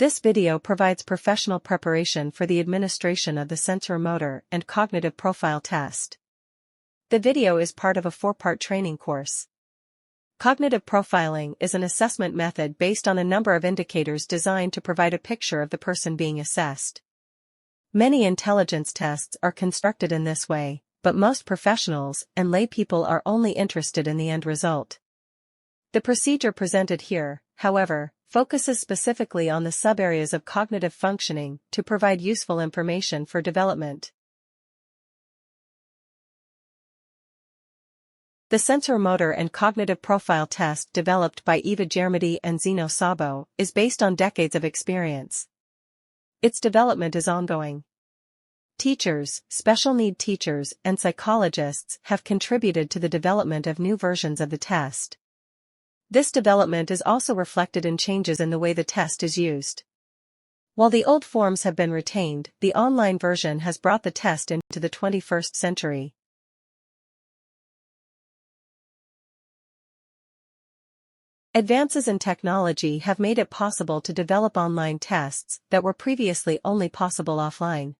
This video provides professional preparation for the administration of the sensorimotor and cognitive profile test. The video is part of a 4-part training course. Cognitive profiling is an assessment method based on a number of indicators designed to provide a picture of the person being assessed. Many intelligence tests are constructed in this way, but most professionals and lay people are only interested in the end result. The procedure presented here, however, focuses specifically on the subareas of cognitive functioning to provide useful information for development. The Sensorimotor and Cognitive Profile Test developed by Eva Germody and Zeno Sabo is based on decades of experience. Its development is ongoing. Teachers, special need teachers, and psychologists have contributed to the development of new versions of the test. This development is also reflected in changes in the way the test is used. While the old forms have been retained, the online version has brought the test into the 21st century. Advances in technology have made it possible to develop online tests that were previously only possible offline.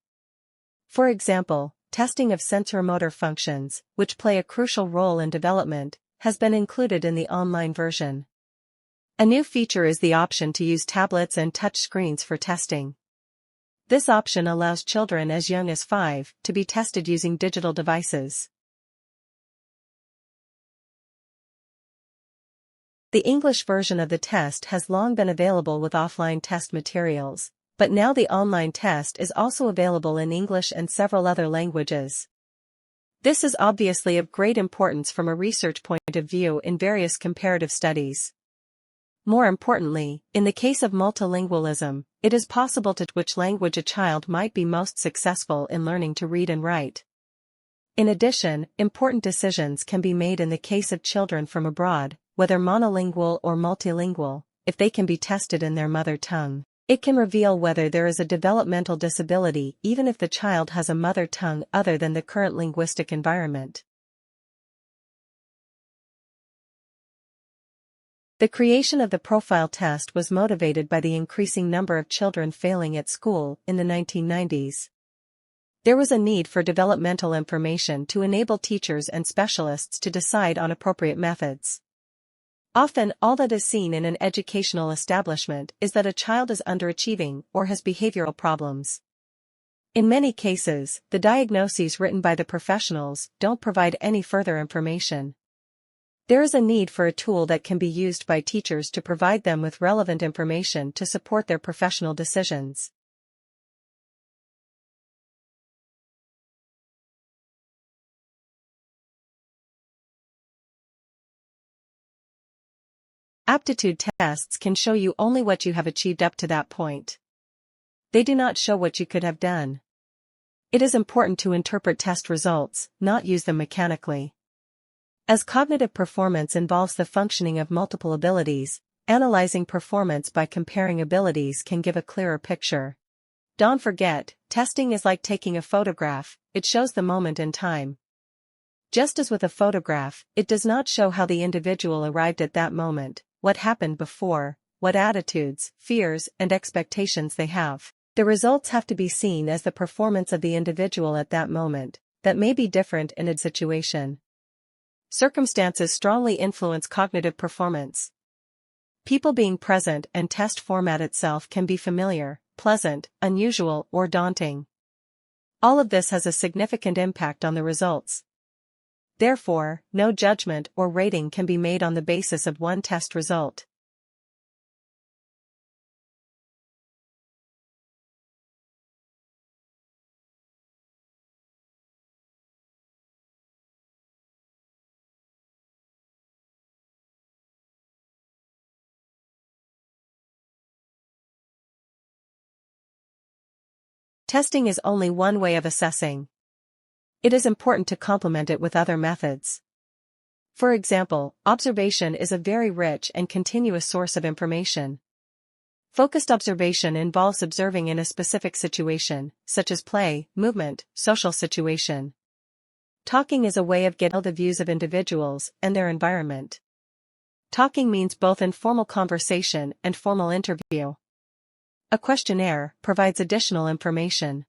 For example, testing of sensorimotor functions, which play a crucial role in development, has been included in the online version. A new feature is the option to use tablets and touch screens for testing. This option allows children as young as 5 to be tested using digital devices. The English version of the test has long been available with offline test materials, but now the online test is also available in English and several other languages. This is obviously of great importance from a research point of view in various comparative studies. More importantly, in the case of multilingualism, it is possible to which language a child might be most successful in learning to read and write. In addition, important decisions can be made in the case of children from abroad, whether monolingual or multilingual, if they can be tested in their mother tongue. It can reveal whether there is a developmental disability even if the child has a mother tongue other than the current linguistic environment. The creation of the profile test was motivated by the increasing number of children failing at school in the 1990s. There was a need for developmental information to enable teachers and specialists to decide on appropriate methods. Often, all that is seen in an educational establishment is that a child is underachieving or has behavioral problems. In many cases, the diagnoses written by the professionals don't provide any further information. There is a need for a tool that can be used by teachers to provide them with relevant information to support their professional decisions. Aptitude tests can show you only what you have achieved up to that point. They do not show what you could have done. It is important to interpret test results, not use them mechanically. As cognitive performance involves the functioning of multiple abilities, analyzing performance by comparing abilities can give a clearer picture. Don't forget, testing is like taking a photograph, it shows the moment in time. Just as with a photograph, it does not show how the individual arrived at that moment, what happened before, what attitudes, fears, and expectations they have. The results have to be seen as the performance of the individual at that moment, that may be different in a situation. Circumstances strongly influence cognitive performance. People being present and test format itself can be familiar, pleasant, unusual, or daunting. All of this has a significant impact on the results. Therefore, no judgment or rating can be made on the basis of one test result. Testing is only one way of assessing. It is important to complement it with other methods. For example, observation is a very rich and continuous source of information. Focused observation involves observing in a specific situation, such as play, movement, social situation. Talking is a way of getting the views of individuals and their environment. Talking means both informal conversation and formal interview. A questionnaire provides additional information.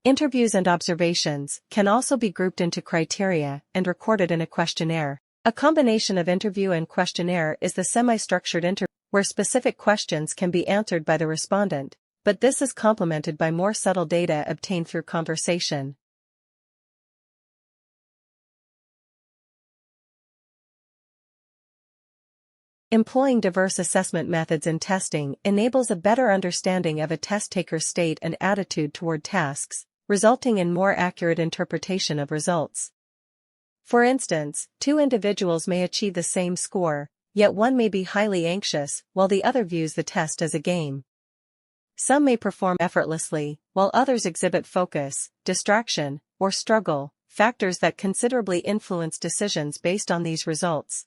Interviews and observations can also be grouped into criteria and recorded in a questionnaire. A combination of interview and questionnaire is the semi-structured interview, where specific questions can be answered by the respondent, but this is complemented by more subtle data obtained through conversation. Employing diverse assessment methods in testing enables a better understanding of a test taker's state and attitude toward tasks, resulting in more accurate interpretation of results. For instance, two individuals may achieve the same score, yet one may be highly anxious while the other views the test as a game. Some may perform effortlessly, while others exhibit focus, distraction, or struggle, factors that considerably influence decisions based on these results.